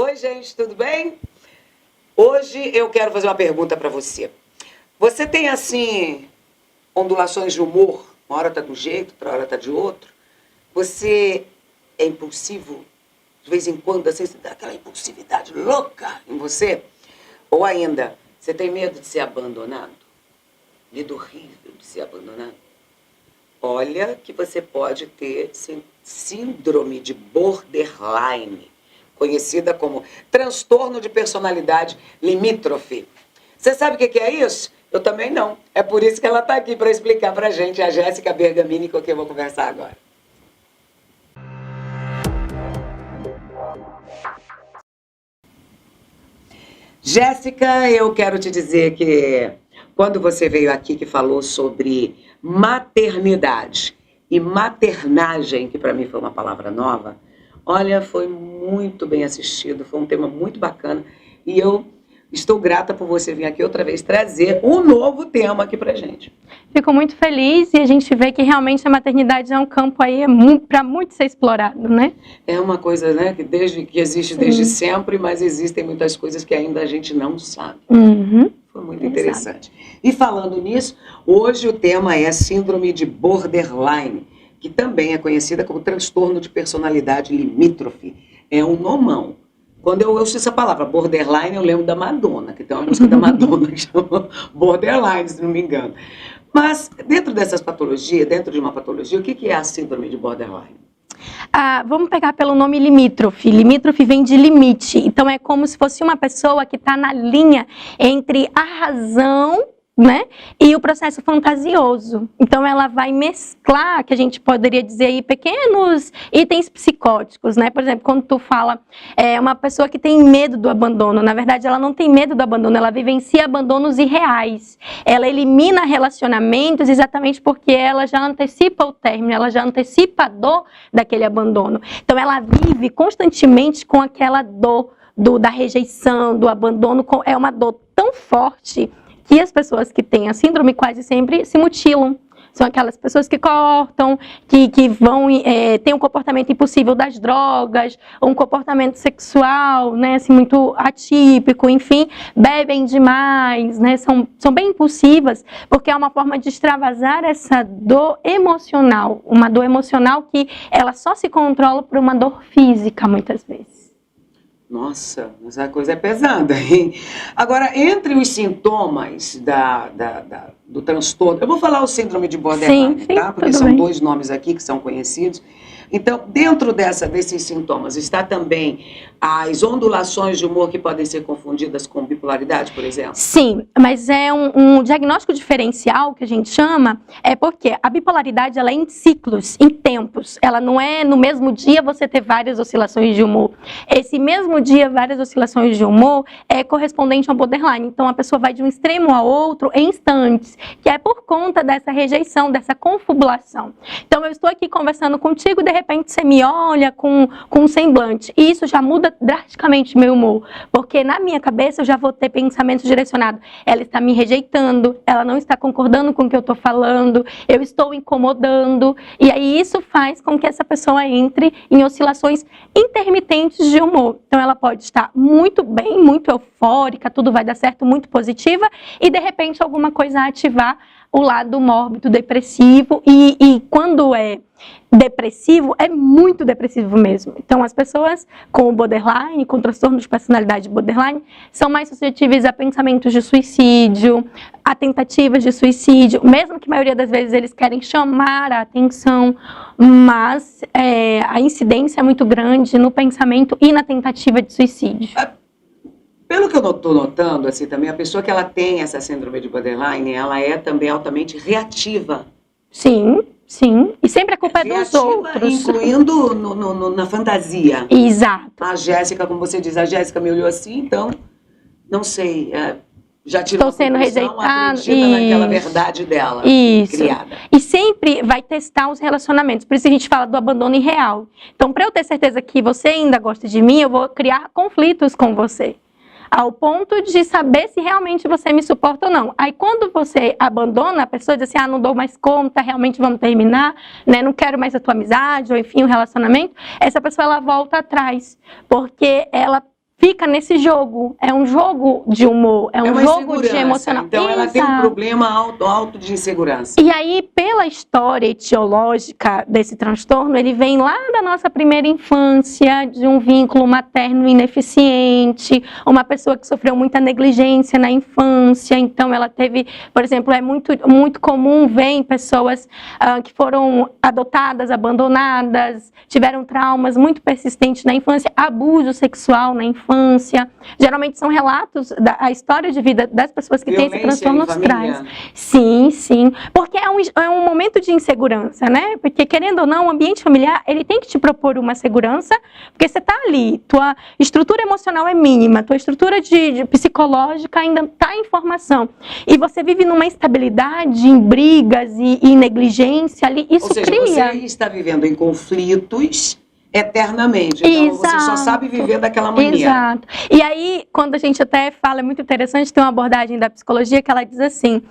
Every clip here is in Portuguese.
Oi, gente, tudo bem? Hoje eu quero fazer uma pergunta para você. Você tem, assim, ondulações de humor? Uma hora tá de um jeito, outra hora tá de outro. Você é impulsivo? De vez em quando, assim, você dá aquela impulsividade louca em você? Ou ainda, você tem medo de ser abandonado? Medo horrível de ser abandonado? Olha que você pode ter síndrome de borderline, conhecida como transtorno de personalidade limítrofe. Você sabe o que é isso? Eu também não. É por isso que ela está aqui para explicar para a gente, a Jéssica Bergamini, com quem eu vou conversar agora. Jéssica, eu quero te dizer que quando você veio aqui que falou sobre maternidade e maternagem, que para mim foi uma palavra nova, olha, foi muito bem assistido, foi um tema muito bacana e eu estou grata por você vir aqui outra vez trazer um novo tema aqui pra gente. Fico muito feliz e a gente vê que realmente a maternidade é um campo aí para muito ser explorado, né? É uma coisa, né, que existe desde sempre, mas existem muitas coisas que ainda a gente não sabe. Foi muito interessante. E falando nisso, hoje o tema é síndrome de borderline, que também é conhecida como transtorno de personalidade limítrofe. É um nomão. Quando eu ouço essa palavra, borderline, eu lembro da Madonna, que tem uma música da Madonna que chama Borderline, se não me engano. Mas dentro dessas patologias, dentro de uma patologia, o que é a síndrome de borderline? Vamos pegar pelo nome limítrofe. Limítrofe vem de limite. Então é como se fosse uma pessoa que está na linha entre a razão, né, e o processo fantasioso. Então ela vai mesclar, que a gente poderia dizer aí, pequenos itens psicóticos, né? Por exemplo, quando tu fala uma pessoa que tem medo do abandono, na verdade ela não tem medo do abandono, ela vivencia abandonos irreais. Ela elimina relacionamentos exatamente porque ela já antecipa o término, ela já antecipa a dor daquele abandono. Então ela vive constantemente com aquela dor da rejeição, do abandono, é uma dor tão forte que as pessoas que têm a síndrome quase sempre se mutilam. São aquelas pessoas que cortam, que vão ter um comportamento impossível das drogas, um comportamento sexual, né, assim, muito atípico, enfim, bebem demais, né, são bem impulsivas, porque é uma forma de extravasar essa dor emocional, uma dor emocional que ela só se controla por uma dor física, muitas vezes. Nossa, essa coisa é pesada, hein? Agora, entre os sintomas do transtorno, eu vou falar o síndrome de borderline, sim, tá? Porque são dois nomes aqui que são conhecidos. Então, dentro desses sintomas, está também as ondulações de humor que podem ser confundidas com bipolaridade, por exemplo? Sim, mas é um diagnóstico diferencial que a gente chama, porque a bipolaridade ela é em ciclos, em tempos. Ela não é no mesmo dia você ter várias oscilações de humor. Esse mesmo dia, várias oscilações de humor é correspondente ao borderline. Então, a pessoa vai de um extremo ao outro em instantes, que é por conta dessa rejeição, dessa confabulação. Então, eu estou aqui conversando contigo, de repente você me olha com um semblante, e isso já muda drasticamente meu humor, porque na minha cabeça eu já vou ter pensamentos direcionados, ela está me rejeitando, ela não está concordando com o que eu estou falando, eu estou incomodando, e aí isso faz com que essa pessoa entre em oscilações intermitentes de humor. Então ela pode estar muito bem, muito eufórica, tudo vai dar certo, muito positiva, e de repente alguma coisa ativar o lado mórbido, depressivo, e quando é depressivo, é muito depressivo mesmo. Então, as pessoas com o borderline, com transtorno de personalidade borderline, são mais suscetíveis a pensamentos de suicídio, a tentativas de suicídio, mesmo que a maioria das vezes eles querem chamar a atenção, mas a incidência é muito grande no pensamento e na tentativa de suicídio. Pelo que eu estou notando, assim, também, a pessoa que ela tem essa síndrome de borderline, ela é também altamente reativa. Sim, sim. E sempre a culpa é dos outros. Incluindo na fantasia. Exato. A Jéssica, como você diz, a Jéssica me olhou assim, então, não sei, já tirou Estou sendo rejeitada. Acredita naquela verdade dela, criada. E sempre vai testar os relacionamentos. Por isso a gente fala do abandono irreal. Então, para eu ter certeza que você ainda gosta de mim, eu vou criar conflitos com você, ao ponto de saber se realmente você me suporta ou não. Aí quando você abandona a pessoa, diz assim, não dou mais conta, realmente vamos terminar, né? Não quero mais a tua amizade, ou enfim, o relacionamento, essa pessoa ela volta atrás, porque ela fica nesse jogo. É um jogo de humor, é um uma jogo de emocional. Então ela tem um problema alto de insegurança. E aí, pela história etiológica desse transtorno, ele vem lá da nossa primeira infância, de um vínculo materno ineficiente, uma pessoa que sofreu muita negligência na infância, então ela teve, por exemplo, é muito comum ver em pessoas que foram adotadas, abandonadas, tiveram traumas muito persistentes na infância, abuso sexual na infância. Geralmente são relatos a história de vida das pessoas que têm esse transtorno nos traz. Sim, sim. Porque é um momento de insegurança, né? Porque, querendo ou não, o ambiente familiar, ele tem que te propor uma segurança, porque você está ali, tua estrutura emocional é mínima, tua estrutura de psicológica ainda está em formação. E você vive numa instabilidade, em brigas e negligência ali, isso Ou seja, cria... você está vivendo em conflitos eternamente. Então, você só sabe viver daquela maneira. Exato. E aí, quando a gente até fala, é muito interessante, tem uma abordagem da psicologia que ela diz assim,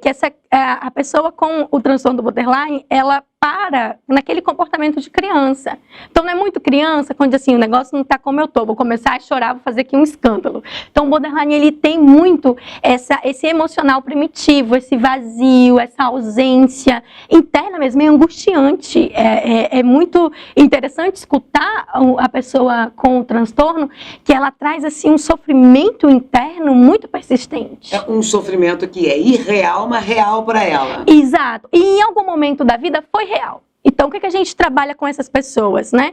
que a pessoa com o transtorno do borderline, ela para naquele comportamento de criança. Então, não é muito criança, quando assim, o negócio não está como eu tô, vou começar a chorar, vou fazer aqui um escândalo. Então, o borderline, ele tem muito esse emocional primitivo, esse vazio, essa ausência interna mesmo, é angustiante. É muito interessante escutar a pessoa com o transtorno, que ela traz assim um sofrimento interno muito persistente. É um sofrimento que é irreal, mas real para ela. Exato. E em algum momento da vida foi real. Então, o que a gente trabalha com essas pessoas, né?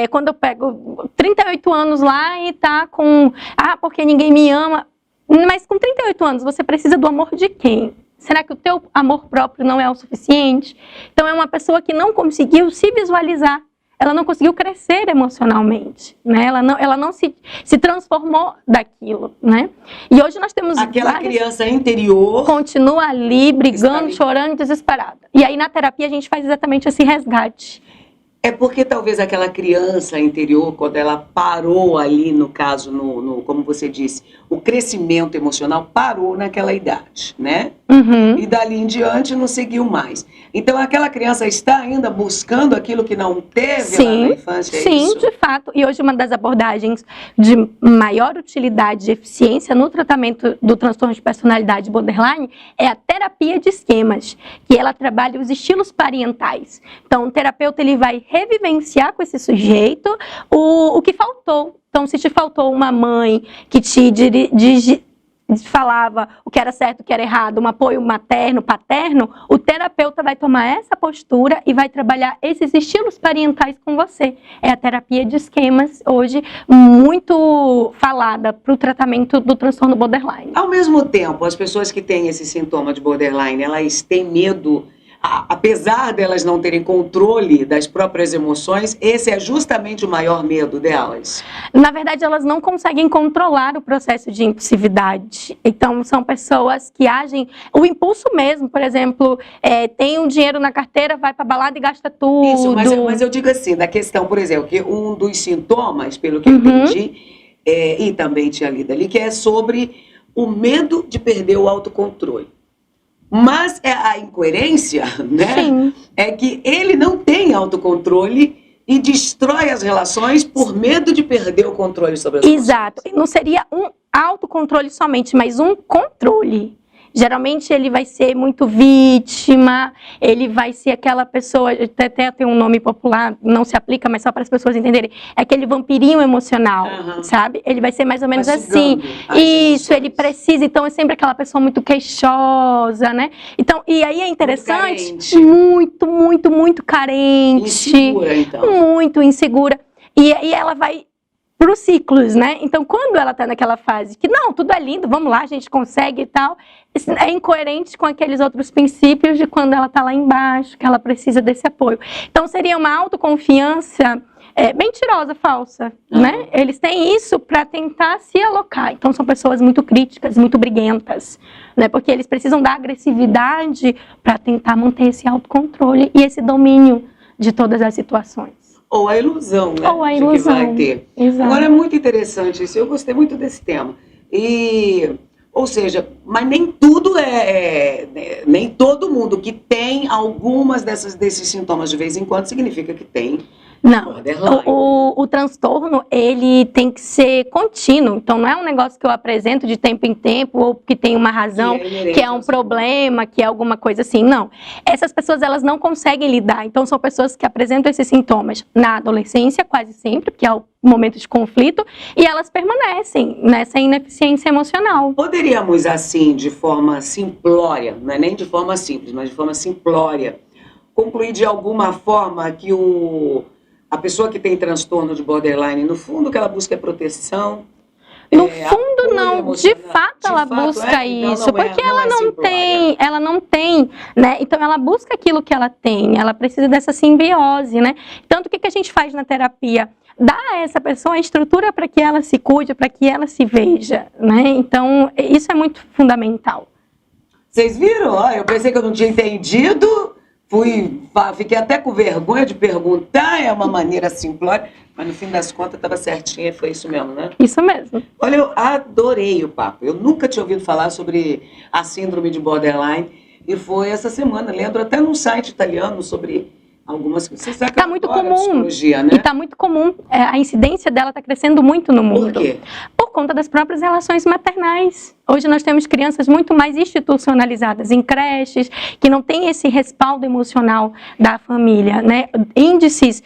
Quando eu pego 38 anos lá e tá com... porque ninguém me ama. Mas com 38 anos, você precisa do amor de quem? Será que o teu amor próprio não é o suficiente? Então, é uma pessoa que não conseguiu se visualizar. Ela não conseguiu crescer emocionalmente, né? Ela não se transformou daquilo, né? E hoje nós temos aquela criança interior continua ali, brigando, chorando, desesperada. E aí na terapia a gente faz exatamente esse resgate. É porque talvez aquela criança interior, quando ela parou ali, no caso, como você disse, o crescimento emocional parou naquela idade, né? Uhum. E dali em diante não seguiu mais. Então aquela criança está ainda buscando aquilo que não teve lá na infância, é isso? Sim, de fato. E hoje uma das abordagens de maior utilidade e eficiência no tratamento do transtorno de personalidade borderline é a terapia de esquemas, que ela trabalha os estilos parentais. Então o terapeuta ele vai revivenciar com esse sujeito o que faltou. Então, se te faltou uma mãe que te falava o que era certo, o que era errado, um apoio materno, paterno, o terapeuta vai tomar essa postura e vai trabalhar esses estilos parentais com você. É a terapia de esquemas, hoje, muito falada para o tratamento do transtorno borderline. Ao mesmo tempo, as pessoas que têm esse sintoma de borderline, elas têm medo... Apesar delas não terem controle das próprias emoções, esse é justamente o maior medo delas? Na verdade, elas não conseguem controlar o processo de impulsividade. Então, são pessoas que agem... O impulso mesmo, por exemplo, tem um dinheiro na carteira, vai para balada e gasta tudo. Isso, mas eu digo assim, da questão, por exemplo, que um dos sintomas, pelo que eu entendi, e também tinha lido ali, que é sobre o medo de perder o autocontrole. Mas a incoerência, né? Sim. É que ele não tem autocontrole e destrói as relações por medo de perder o controle sobre as relações. Exato. Não seria um autocontrole somente, mas um controle. Geralmente ele vai ser muito vítima, ele vai ser aquela pessoa, até tem um nome popular, não se aplica, mas só para as pessoas entenderem, é aquele vampirinho emocional, sabe? Ele vai ser mais ou menos assim. Isso, ele precisa, então é sempre aquela pessoa muito queixosa, né? Então, e aí é interessante, muito carente. Insegura, então. Muito insegura. E ela vai para os ciclos, né? Então, quando ela está naquela fase que, não, tudo é lindo, vamos lá, a gente consegue e tal, é incoerente com aqueles outros princípios de quando ela está lá embaixo, que ela precisa desse apoio. Então, seria uma autoconfiança mentirosa, falsa, né? Eles têm isso para tentar se alocar. Então, são pessoas muito críticas, muito briguentas, né? Porque eles precisam da agressividade para tentar manter esse autocontrole e esse domínio de todas as situações. Ou a ilusão, né? Ou a ilusão. De que vai ter. Exato. Agora, é muito interessante isso. Eu gostei muito desse tema. Ou seja, mas nem tudo nem todo mundo que tem algumas desses sintomas de vez em quando significa que tem Não, borderline. o transtorno, ele tem que ser contínuo. Então, não é um negócio que eu apresento de tempo em tempo ou que tem uma razão, que é um problema, que é alguma coisa assim. Não. Essas pessoas, elas não conseguem lidar. Então, são pessoas que apresentam esses sintomas na adolescência, quase sempre, porque é o momento de conflito, e elas permanecem nessa ineficiência emocional. Poderíamos, assim, de forma simplória, não é nem de forma simples, mas de forma simplória, concluir de alguma forma que a pessoa que tem transtorno de borderline, no fundo, o que ela busca é proteção. No fundo, não. De emocional. fato, ela busca Então, isso, porque ela não tem, né? Então, ela busca aquilo que ela tem, ela precisa dessa simbiose, né? Tanto que a gente faz na terapia? Dá a essa pessoa a estrutura para que ela se cuide, para que ela se veja, né? Então, isso é muito fundamental. Vocês viram? Eu pensei que eu não tinha entendido. Fiquei até com vergonha de perguntar, é uma maneira simplória, mas no fim das contas estava certinha e foi isso mesmo, né? Isso mesmo. Olha, eu adorei o papo. Eu nunca tinha ouvido falar sobre a síndrome de borderline e foi essa semana, lendo até num site italiano sobre algumas coisas. Está muito comum. Psicologia, né? E está muito comum. A incidência dela está crescendo muito no mundo. Por quê? Por conta das próprias relações maternais. Hoje nós temos crianças muito mais institucionalizadas em creches, que não têm esse respaldo emocional da família, né? Índices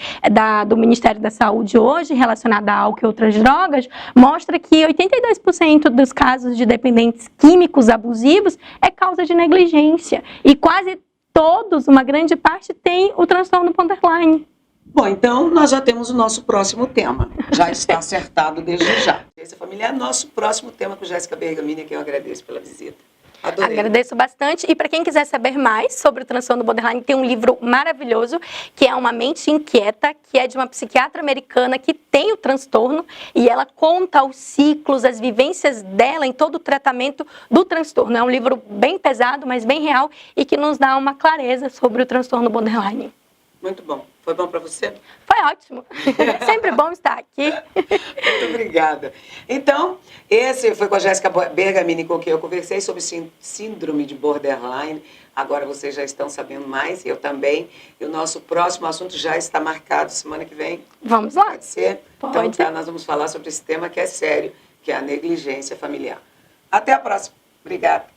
do Ministério da Saúde hoje, relacionado a álcool e outras drogas, mostra que 82% dos casos de dependentes químicos abusivos é causa de negligência. E quase todos, uma grande parte, tem o transtorno borderline. Bom, então nós já temos o nosso próximo tema. Já está acertado desde já. Esse familiar é nosso próximo tema com Jéssica Bergamini, que eu agradeço pela visita. Adorei. Agradeço bastante. E para quem quiser saber mais sobre o transtorno borderline, tem um livro maravilhoso, que é Uma Mente Inquieta, que é de uma psiquiatra americana que tem o transtorno e ela conta os ciclos, as vivências dela em todo o tratamento do transtorno. É um livro bem pesado, mas bem real e que nos dá uma clareza sobre o transtorno borderline. Muito bom. Foi bom para você? Foi ótimo. Sempre bom estar aqui. Muito obrigada. Então, esse foi com a Jéssica Bergamini, com quem eu conversei sobre síndrome de borderline. Agora vocês já estão sabendo mais, eu também. E o nosso próximo assunto já está marcado semana que vem. Vamos lá? Pode ser? Pode. Então, tá, nós vamos falar sobre esse tema que é sério, que é a negligência familiar. Até a próxima. Obrigada.